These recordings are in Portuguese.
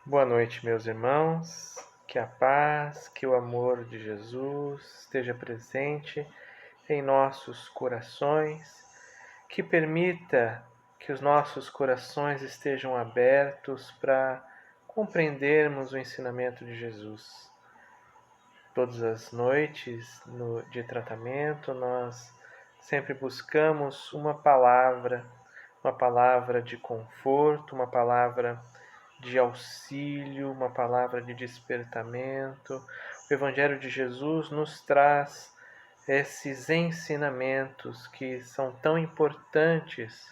Boa noite, meus irmãos. Que a paz, que o amor de Jesus esteja presente em nossos corações, que permita que os nossos corações estejam abertos para compreendermos o ensinamento de Jesus. Todas as noites de tratamento, nós sempre buscamos uma palavra de conforto, uma palavra de auxílio, uma palavra de despertamento. O Evangelho de Jesus nos traz esses ensinamentos que são tão importantes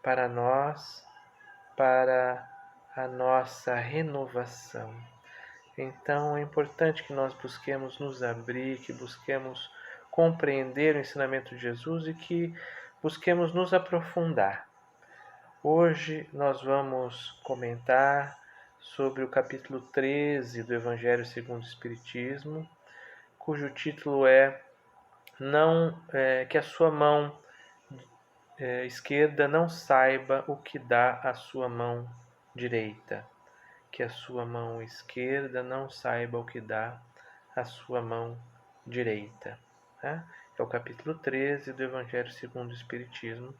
para nós, para a nossa renovação. Então é importante que nós busquemos nos abrir, que busquemos compreender o ensinamento de Jesus e que busquemos nos aprofundar. Hoje nós vamos comentar sobre o capítulo 13 do Evangelho segundo o Espiritismo, cujo título é que a sua mão esquerda não saiba o que dá a sua mão direita. Que a sua mão esquerda não saiba o que dá a sua mão direita. Né? É o capítulo 13 do Evangelho segundo o Espiritismo,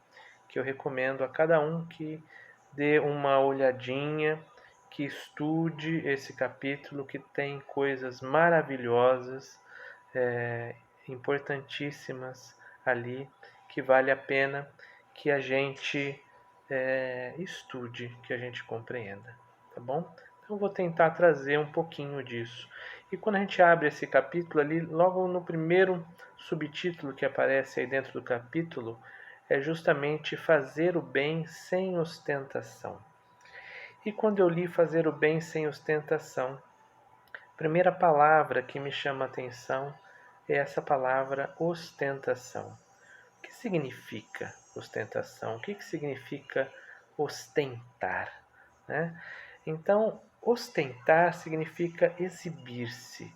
que eu recomendo a cada um que dê uma olhadinha, que estude esse capítulo, que tem coisas maravilhosas, importantíssimas ali, que vale a pena que a gente estude, que a gente compreenda, tá bom? Então vou tentar trazer um pouquinho disso. E quando a gente abre esse capítulo ali, logo no primeiro subtítulo que aparece aí dentro do capítulo, é justamente fazer o bem sem ostentação. E quando eu li fazer o bem sem ostentação, a primeira palavra que me chama a atenção é essa palavra ostentação. O que significa ostentação? O que significa ostentar? Né? Então, ostentar significa exibir-se.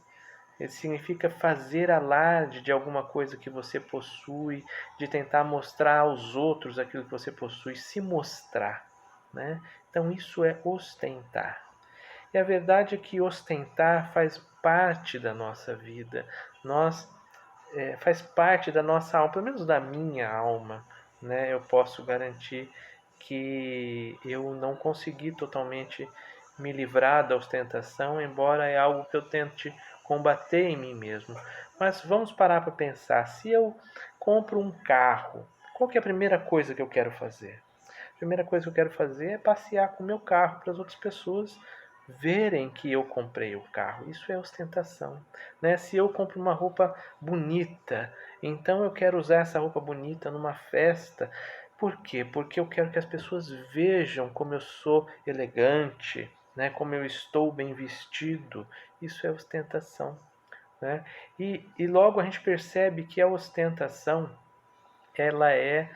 Significa fazer alarde de alguma coisa que você possui, de tentar mostrar aos outros aquilo que você possui, se mostrar. Né? Então, isso é ostentar. E a verdade é que ostentar faz parte da nossa vida. Faz parte da nossa alma, pelo menos da minha alma. Né? Eu posso garantir que eu não consegui totalmente me livrar da ostentação, embora é algo que eu tente combater em mim mesmo. Mas vamos parar para pensar, se eu compro um carro, qual que é a primeira coisa que eu quero fazer? A primeira coisa que eu quero fazer é passear com o meu carro para as outras pessoas verem que eu comprei o carro. Isso é ostentação. Né? Se eu compro uma roupa bonita, então eu quero usar essa roupa bonita numa festa. Por quê? Porque eu quero que as pessoas vejam como eu sou elegante, né? Como eu estou bem vestido. Isso é ostentação. Né? E logo a gente percebe que a ostentação ela é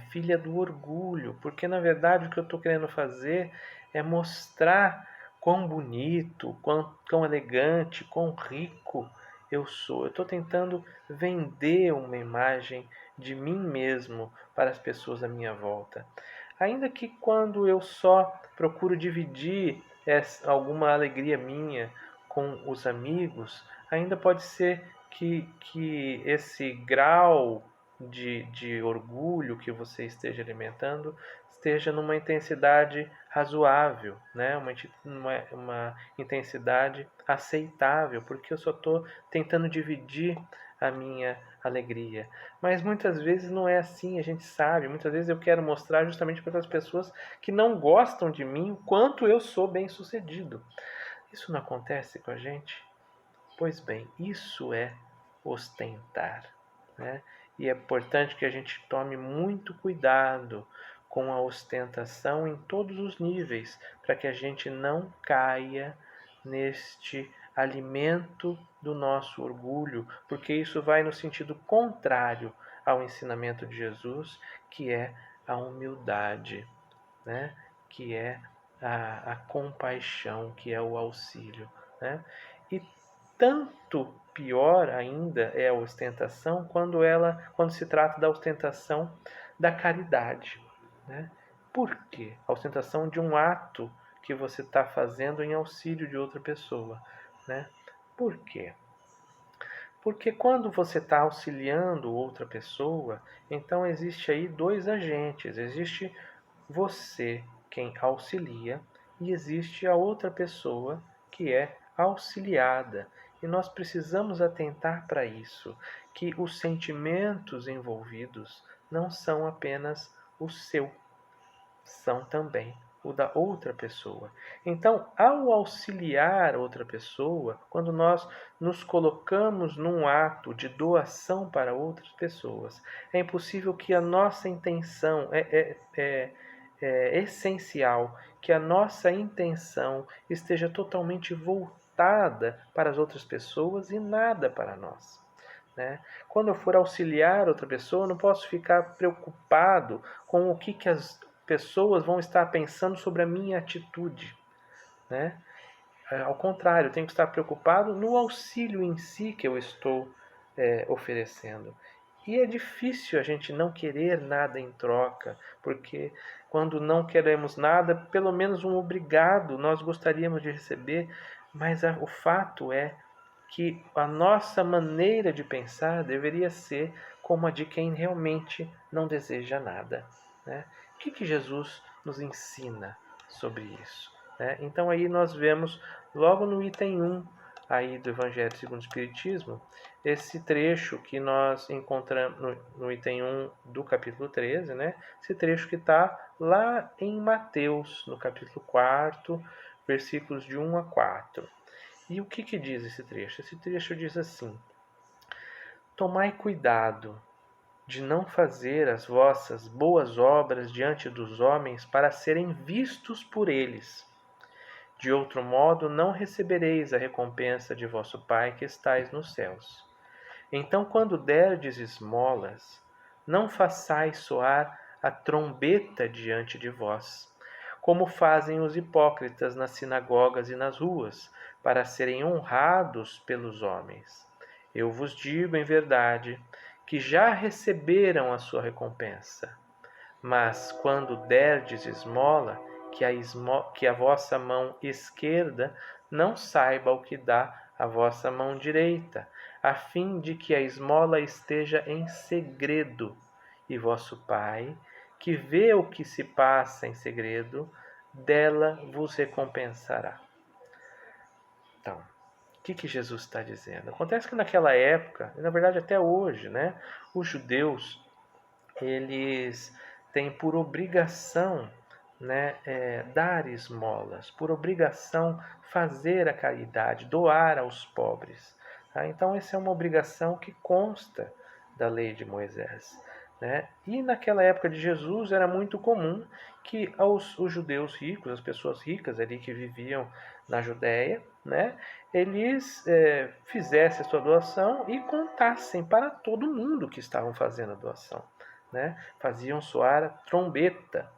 filha do orgulho, porque na verdade o que eu estou querendo fazer é mostrar quão bonito, quão elegante, quão rico eu sou. Eu estou tentando vender uma imagem de mim mesmo para as pessoas à minha volta. Ainda que quando eu só procuro dividir alguma alegria minha com os amigos, ainda pode ser que esse grau de orgulho que você esteja alimentando esteja numa intensidade razoável, né? uma intensidade aceitável, porque eu só estou tentando dividir a minha alegria. Mas muitas vezes não é assim, a gente sabe. Muitas vezes eu quero mostrar justamente para as pessoas que não gostam de mim o quanto eu sou bem-sucedido. Isso não acontece com a gente? Pois bem, isso é ostentar. Né? E é importante que a gente tome muito cuidado com a ostentação em todos os níveis, para que a gente não caia neste alimento do nosso orgulho, porque isso vai no sentido contrário ao ensinamento de Jesus, que é a humildade, né? Que é a compaixão, que é o auxílio. Né? E tanto pior ainda é a ostentação quando se trata da ostentação da caridade. Né? Por quê? A ostentação de um ato que você está fazendo em auxílio de outra pessoa, né? Por quê? Porque quando você está auxiliando outra pessoa, então existe aí dois agentes. Existe você, quem auxilia, e existe a outra pessoa que é auxiliada. E nós precisamos atentar para isso, que os sentimentos envolvidos não são apenas o seu, são também o da outra pessoa. Então, ao auxiliar outra pessoa, quando nós nos colocamos num ato de doação para outras pessoas, é impossível que a nossa intenção, é essencial que a nossa intenção esteja totalmente voltada para as outras pessoas e nada para nós. Né? Quando eu for auxiliar outra pessoa, eu não posso ficar preocupado com o que as pessoas vão estar pensando sobre a minha atitude. Né? Ao contrário, eu tenho que estar preocupado no auxílio em si que eu estou oferecendo. E é difícil a gente não querer nada em troca, porque quando não queremos nada, pelo menos um obrigado nós gostaríamos de receber, mas o fato é que a nossa maneira de pensar deveria ser como a de quem realmente não deseja nada. Né? O que Jesus nos ensina sobre isso? Né? Então aí nós vemos logo no item 1 aí do Evangelho segundo o Espiritismo, esse trecho que nós encontramos no item 1 do capítulo 13, né? Esse trecho que está lá em Mateus, no capítulo 4, versículos de 1 a 4. E o que diz esse trecho? Esse trecho diz assim: Tomai cuidado de não fazer as vossas boas obras diante dos homens para serem vistos por eles. De outro modo, não recebereis a recompensa de vosso Pai que estais nos céus. Então, quando derdes esmolas, não façais soar a trombeta diante de vós, como fazem os hipócritas nas sinagogas e nas ruas, para serem honrados pelos homens. Eu vos digo em verdade que já receberam a sua recompensa. Mas quando derdes esmola, que a vossa mão esquerda não saiba o que dá a vossa mão direita, a fim de que a esmola esteja em segredo, e vosso Pai, que vê o que se passa em segredo, dela vos recompensará. Então, o que Jesus está dizendo? Acontece que naquela época, e na verdade até hoje, né, os judeus, eles têm por obrigação, né, dar esmolas, por obrigação fazer a caridade, doar aos pobres. Tá? Então, essa é uma obrigação que consta da lei de Moisés. Né? E naquela época de Jesus era muito comum que os judeus ricos, as pessoas ricas ali que viviam na Judéia, né, eles fizessem a sua doação e contassem para todo mundo que estavam fazendo a doação. Né? Faziam soar a trombeta.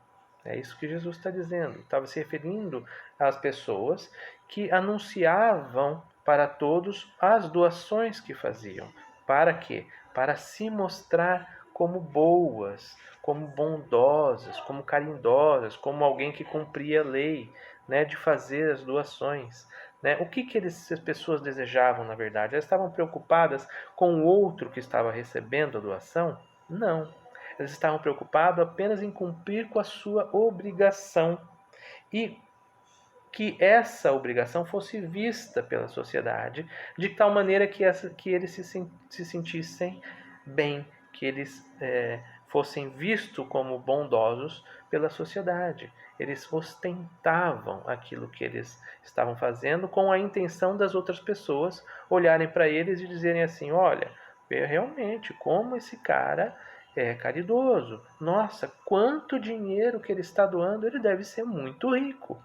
É isso que Jesus está dizendo. Estava se referindo às pessoas que anunciavam para todos as doações que faziam. Para quê? Para se mostrar como boas, como bondosas, como caridosas, como alguém que cumpria a lei, né, de fazer as doações. Né? O que essas pessoas desejavam, na verdade? Elas estavam preocupadas com o outro que estava recebendo a doação? Não. Eles estavam preocupados apenas em cumprir com a sua obrigação e que essa obrigação fosse vista pela sociedade de tal maneira que eles se sentissem bem, que eles fossem vistos como bondosos pela sociedade. Eles ostentavam aquilo que eles estavam fazendo com a intenção das outras pessoas olharem para eles e dizerem assim: olha, realmente, como esse cara é caridoso. Nossa, quanto dinheiro que ele está doando, ele deve ser muito rico.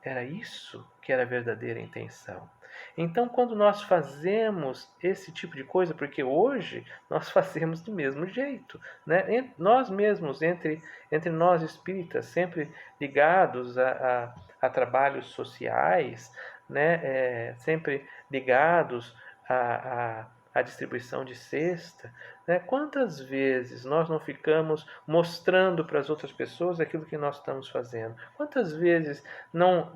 Era isso que era a verdadeira intenção. Então, quando nós fazemos esse tipo de coisa, porque hoje nós fazemos do mesmo jeito, né? Nós mesmos, entre nós espíritas, sempre ligados a trabalhos sociais, né? Sempre ligados a distribuição de cesta, né? Quantas vezes nós não ficamos mostrando para as outras pessoas aquilo que nós estamos fazendo? Quantas vezes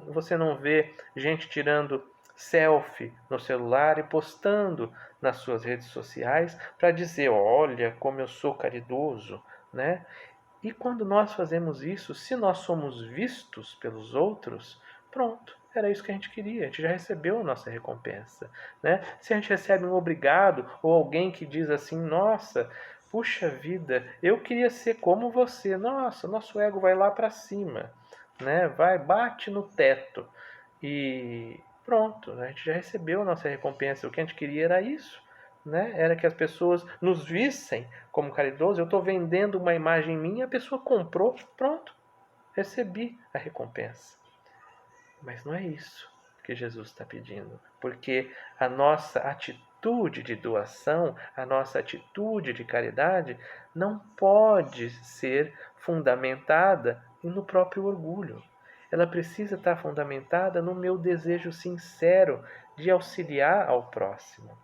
você não vê gente tirando selfie no celular e postando nas suas redes sociais para dizer, olha como eu sou caridoso, né? E quando nós fazemos isso, se nós somos vistos pelos outros, pronto, era isso que a gente queria, a gente já recebeu a nossa recompensa, né? Se a gente recebe um obrigado ou alguém que diz assim, nossa, puxa vida, eu queria ser como você, nossa, nosso ego vai lá para cima, né? Bate no teto e pronto, a gente já recebeu a nossa recompensa, o que a gente queria era isso. Né? Era que as pessoas nos vissem como caridoso. Eu estou vendendo uma imagem minha, a pessoa comprou, pronto, recebi a recompensa. Mas não é isso que Jesus está pedindo, porque a nossa atitude de doação, a nossa atitude de caridade não pode ser fundamentada no próprio orgulho. Ela precisa estar fundamentada no meu desejo sincero de auxiliar ao próximo.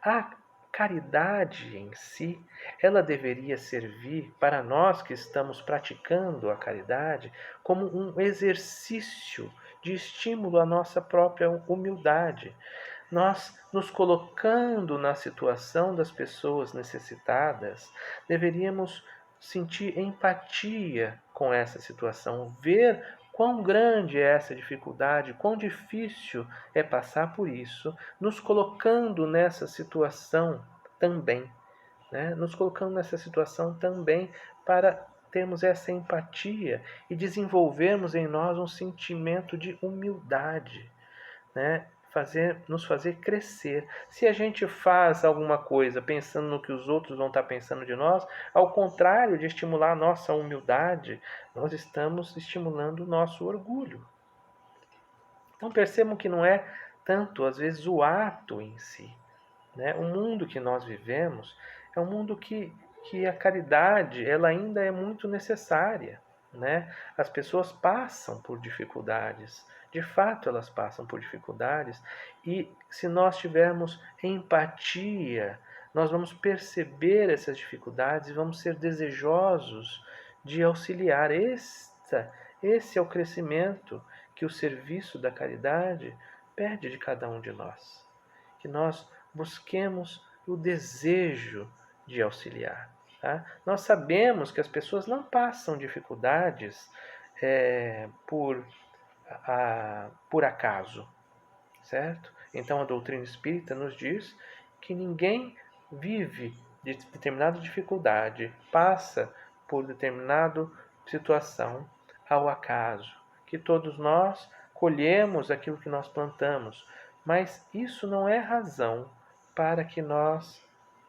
A caridade em si, ela deveria servir para nós que estamos praticando a caridade como um exercício de estímulo à nossa própria humildade. Nós nos colocando na situação das pessoas necessitadas, deveríamos sentir empatia com essa situação, ver quão grande é essa dificuldade, quão difícil é passar por isso, nos colocando nessa situação também, né? Nos colocando nessa situação também para termos essa empatia e desenvolvermos em nós um sentimento de humildade, né? Nos fazer crescer. Se a gente faz alguma coisa pensando no que os outros vão estar pensando de nós, ao contrário de estimular a nossa humildade, nós estamos estimulando o nosso orgulho. Então percebam que não é tanto, às vezes, o ato em si. Né? O mundo que nós vivemos é um mundo que a caridade ela ainda é muito necessária. Né? As pessoas passam por dificuldades, de fato elas passam por dificuldades, e se nós tivermos empatia, nós vamos perceber essas dificuldades e vamos ser desejosos de auxiliar. Esse é o crescimento que o serviço da caridade pede de cada um de nós. Que nós busquemos o desejo de auxiliar. Tá? Nós sabemos que as pessoas não passam dificuldades por acaso, certo? Então a doutrina espírita nos diz que ninguém vive de determinada dificuldade, passa por determinada situação ao acaso, que todos nós colhemos aquilo que nós plantamos, mas isso não é razão para que nós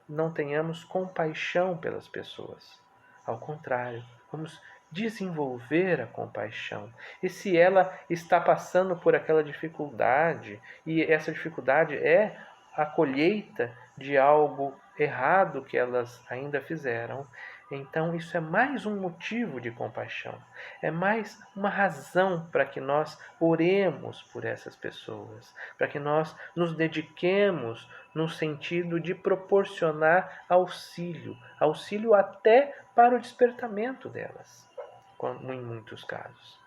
não tenhamos compaixão pelas pessoas. Ao contrário, vamos desenvolver a compaixão. E se ela está passando por aquela dificuldade, e essa dificuldade é a colheita de algo errado que elas ainda fizeram, então isso é mais um motivo de compaixão, é mais uma razão para que nós oremos por essas pessoas, para que nós nos dediquemos no sentido de proporcionar auxílio até para o despertamento delas, em muitos casos.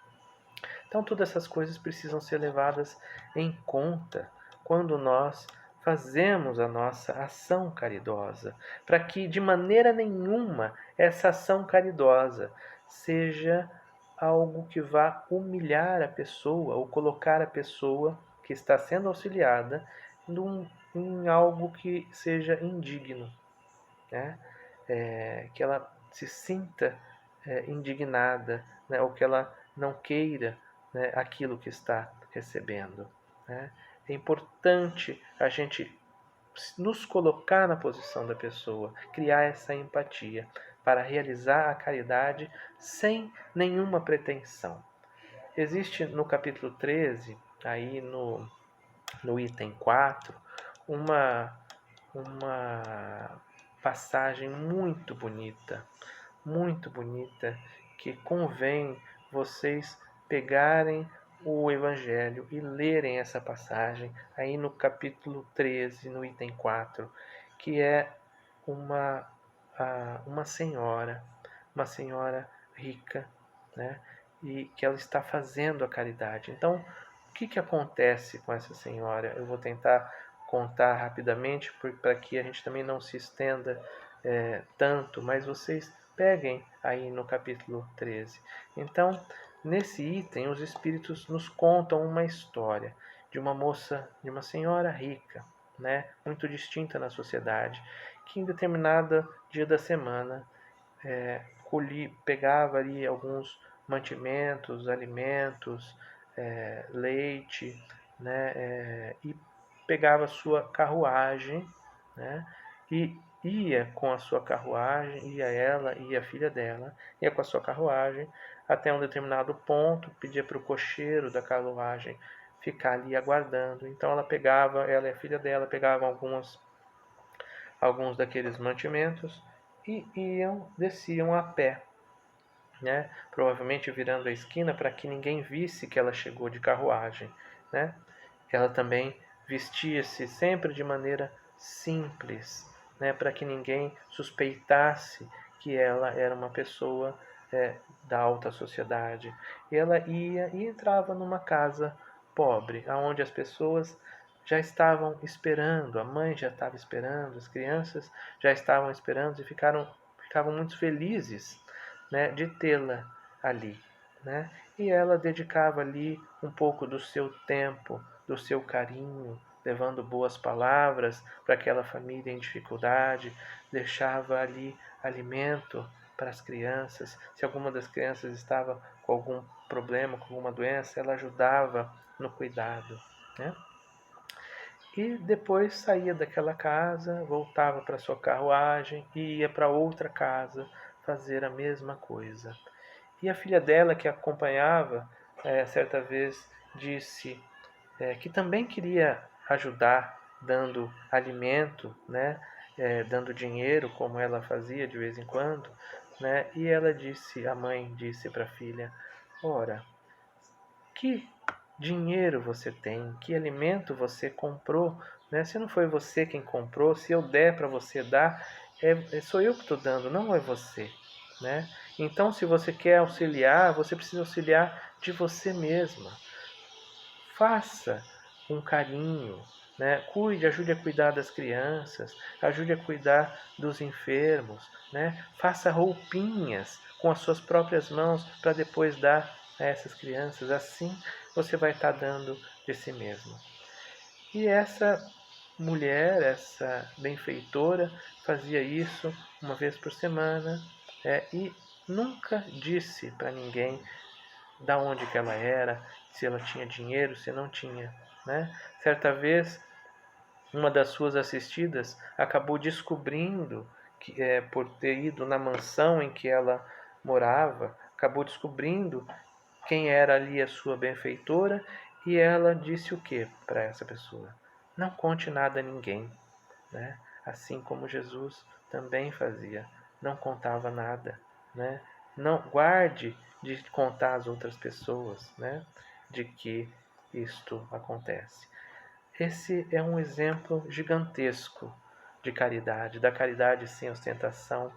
Então todas essas coisas precisam ser levadas em conta quando nós fazemos a nossa ação caridosa, para que de maneira nenhuma essa ação caridosa seja algo que vá humilhar a pessoa ou colocar a pessoa que está sendo auxiliada em algo que seja indigno, né? Que ela se sinta indignada, né? Ou que ela não queira, né, aquilo que está recebendo. Né? É importante a gente nos colocar na posição da pessoa, criar essa empatia para realizar a caridade sem nenhuma pretensão. Existe no capítulo 13, aí no item 4, uma passagem muito bonita, que convém vocês pegarem o Evangelho e lerem essa passagem aí no capítulo 13, no item 4, que é uma, uma senhora rica, né? E que ela está fazendo a caridade. Então, o que acontece com essa senhora? Eu vou tentar contar rapidamente para que a gente também não se estenda tanto, mas vocês peguem aí no capítulo 13. Então, nesse item, os espíritos nos contam uma história de uma moça, de uma senhora rica, né, muito distinta na sociedade, que em determinado dia da semana pegava ali alguns mantimentos, alimentos, leite, né, e pegava sua carruagem, né, e ia com a sua carruagem, ia a filha dela, ia com a sua carruagem até um determinado ponto, pedia para o cocheiro da carruagem ficar ali aguardando. Então ela e a filha dela pegavam alguns daqueles mantimentos e desciam a pé, né? Provavelmente virando a esquina para que ninguém visse que ela chegou de carruagem, né? Ela também vestia-se sempre de maneira simples, né? Para que ninguém suspeitasse que ela era uma pessoa da alta sociedade. E ela ia e entrava numa casa pobre, aonde as pessoas já estavam esperando, a mãe já estava esperando, as crianças já estavam esperando e ficavam muito felizes, né, de tê-la ali, né? E ela dedicava ali um pouco do seu tempo, do seu carinho, levando boas palavras para aquela família em dificuldade, deixava ali alimento para as crianças. Se alguma das crianças estava com algum problema, com alguma doença, ela ajudava no cuidado, né? E depois saía daquela casa, voltava para sua carruagem e ia para outra casa fazer a mesma coisa. E a filha dela, que acompanhava, certa vez disse que também queria ajudar, dando alimento, né, dando dinheiro, como ela fazia de vez em quando, né, e a mãe disse para a filha: ora, que dinheiro você tem, que alimento você comprou, né? Se não foi você quem comprou, se eu der para você dar, sou eu que estou dando, não é você, né? Então, se você quer auxiliar, você precisa auxiliar de você mesma. Faça um carinho, né? Cuide, ajude a cuidar das crianças, ajude a cuidar dos enfermos, né? Faça roupinhas com as suas próprias mãos para depois dar a essas crianças. Assim você vai estar dando de si mesmo. E essa mulher, essa benfeitora, fazia isso uma vez por semana e nunca disse para ninguém da onde que ela era, se ela tinha dinheiro, se não tinha, né? Certa vez, uma das suas assistidas acabou descobrindo que, por ter ido na mansão em que ela morava, acabou descobrindo quem era ali a sua benfeitora e ela disse o que para essa pessoa? Não conte nada a ninguém, né? Assim como Jesus também fazia, não contava nada, né? Não guarde de contar às outras pessoas, né? De que isto acontece. Esse é um exemplo gigantesco de caridade, da caridade sem ostentação,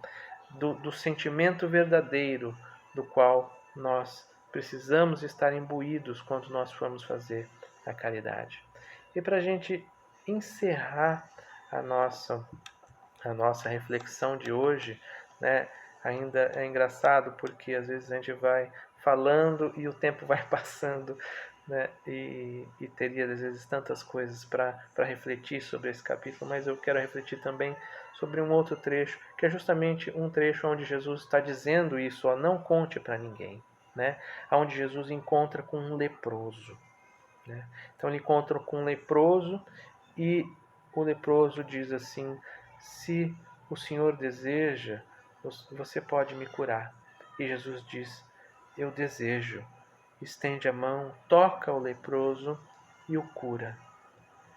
do sentimento verdadeiro do qual nós precisamos estar imbuídos quando nós formos fazer a caridade. E para a gente encerrar a nossa, a nossa reflexão de hoje, né, ainda é engraçado porque às vezes a gente vai falando e o tempo vai passando, né, e teria às vezes tantas coisas para refletir sobre esse capítulo, mas eu quero refletir também sobre um outro trecho, que é justamente um trecho onde Jesus está dizendo isso, ó, não conte para ninguém, né, onde Jesus encontra com um leproso. Né? Então ele encontra com um leproso e o leproso diz assim: se o Senhor deseja, você pode me curar. E Jesus diz: eu desejo. Estende a mão, toca o leproso e o cura.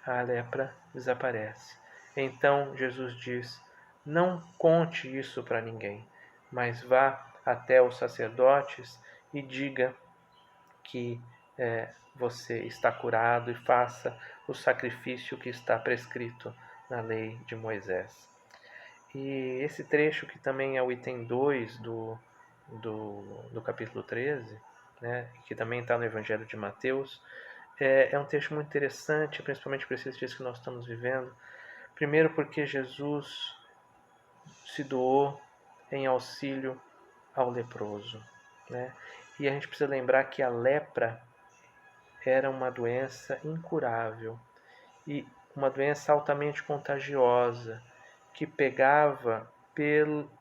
A lepra desaparece. Então Jesus diz: não conte isso para ninguém, mas vá até os sacerdotes e diga que você está curado e faça o sacrifício que está prescrito na lei de Moisés. E esse trecho, que também é o item 2 do capítulo 13, né, que também está no Evangelho de Mateus, é um texto muito interessante, principalmente para esses dias que nós estamos vivendo. Primeiro porque Jesus se doou em auxílio ao leproso, né? E a gente precisa lembrar que a lepra era uma doença incurável e uma doença altamente contagiosa que pegava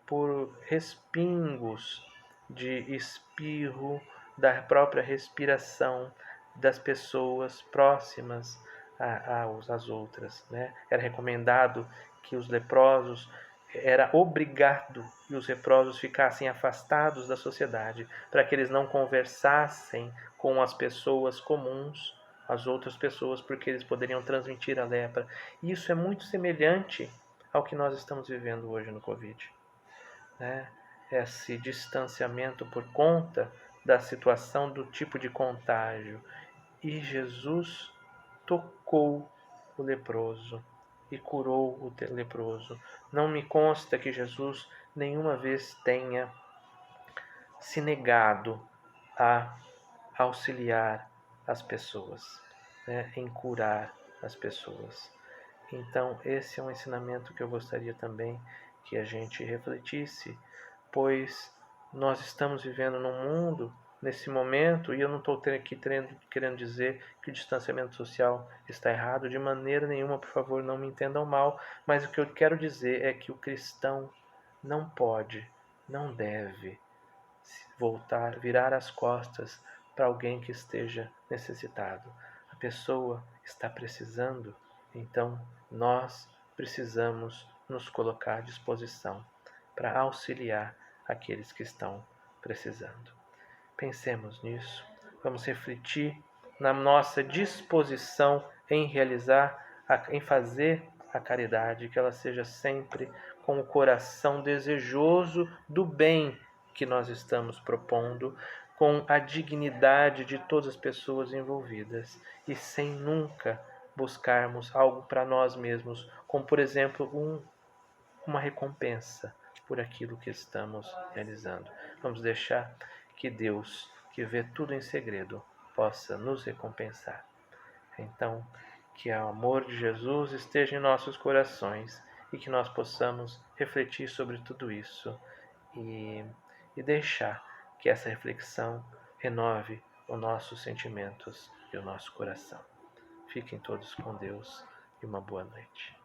por respingos de espirro da própria respiração das pessoas próximas às outras, né? Era recomendado que os leprosos, era obrigado que os leprosos ficassem afastados da sociedade, para que eles não conversassem com as pessoas comuns, as outras pessoas, porque eles poderiam transmitir a lepra. E isso é muito semelhante ao que nós estamos vivendo hoje no Covid, né? Esse distanciamento por conta da situação, do tipo de contágio. E Jesus tocou o leproso e curou o leproso. Não me consta que Jesus nenhuma vez tenha se negado a auxiliar as pessoas, né, em curar as pessoas. Então, esse é um ensinamento que eu gostaria também que a gente refletisse, pois nós estamos vivendo num mundo, nesse momento, e eu não estou aqui querendo dizer que o distanciamento social está errado, de maneira nenhuma, por favor, não me entendam mal, mas o que eu quero dizer é que o cristão não pode, não deve virar as costas para alguém que esteja necessitado. A pessoa está precisando, então nós precisamos nos colocar à disposição para auxiliar aqueles que estão precisando. Pensemos nisso, vamos refletir na nossa disposição em realizar, em fazer a caridade, que ela seja sempre com o coração desejoso do bem que nós estamos propondo, com a dignidade de todas as pessoas envolvidas e sem nunca buscarmos algo para nós mesmos, como por exemplo uma recompensa por aquilo que estamos realizando. Vamos deixar que Deus, que vê tudo em segredo, possa nos recompensar. Então, que o amor de Jesus esteja em nossos corações e que nós possamos refletir sobre tudo isso e deixar que essa reflexão renove os nossos sentimentos e o nosso coração. Fiquem todos com Deus e uma boa noite.